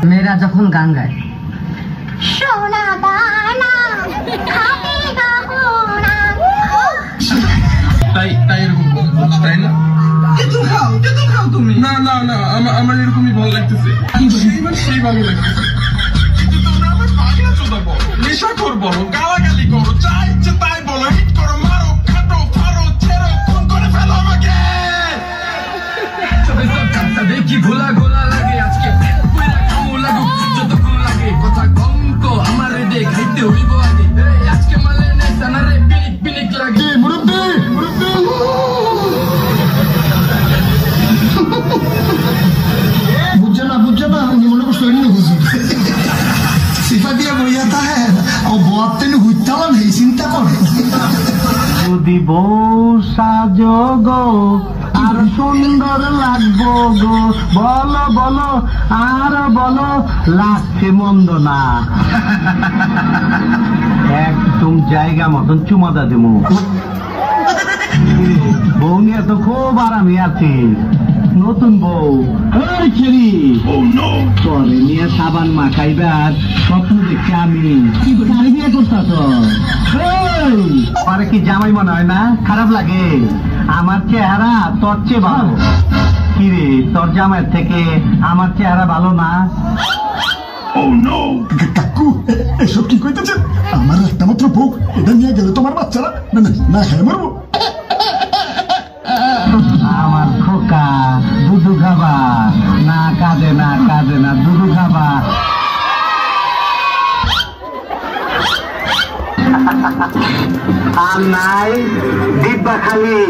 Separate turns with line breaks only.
মেয়েরা যখন গান গায়
সোনা দানা খাবে গহনা
তাই এরকম বলছো তাই না? তেঁতুল খাও তুমি। না না না, আমার এরকমই ভালো লাগতেছে, সেই ভালো লাগতেছে। তোমরা আমার পাগলা চোদা বলো, নেশাখোর বলো, গালাগালি করো, যা ইচ্ছে তাই বলো, হিট করো, মারো, খাটো, ফারো, ছেড়ো, খুন করে ফেলো আমাকে। দেখি ভোলা গোলা লাগে আজকে যতক্ষণ লাগে কথা কম তো আমার রেডে খাইতে হইব আগে আজকে মালে নেতানারে পিনিক পিনিক লাগে। মুরব্বি
বুঝছে না উনি মনে করছো এমনি বুঝি সিফা দিয়ে বইয়া তাহে ও বোয়ার তেনে হুইতালা নেই চিন্তা করে
যদি বউ সাজো গো আর সুন্দর লাগবো গো, বলো বলো আর বলো লাগছে মন্দ না, একদম জায়গা মতন চুমাদা দেবো। বউ নিয়ে তো খুব আরামে আছি, নতুন বউ পরে নিয়ে সাবান মাখাইবার স্বপ্ন দেখছি আমি। কারে বিয়ে করতাছ? পরে কি জামাই মনে হয় না? খারাপ লাগে? আমার চেহারা তোর চেয়ে ভালো। কি রে, তোর জামাইয়ের থেকে আমার চেহারা ভালো না?
কাকু এসব কি কইতেছে? আমার একটা মাত্র বউ, এটা নিয়ে গেলে তোমার বাচ্চারা না খেয়ে মরবো।
আমার খোকা দুধু খাবা না? কাঁদে না দুধু খাবা। আর নাই ডিব্বা খালি।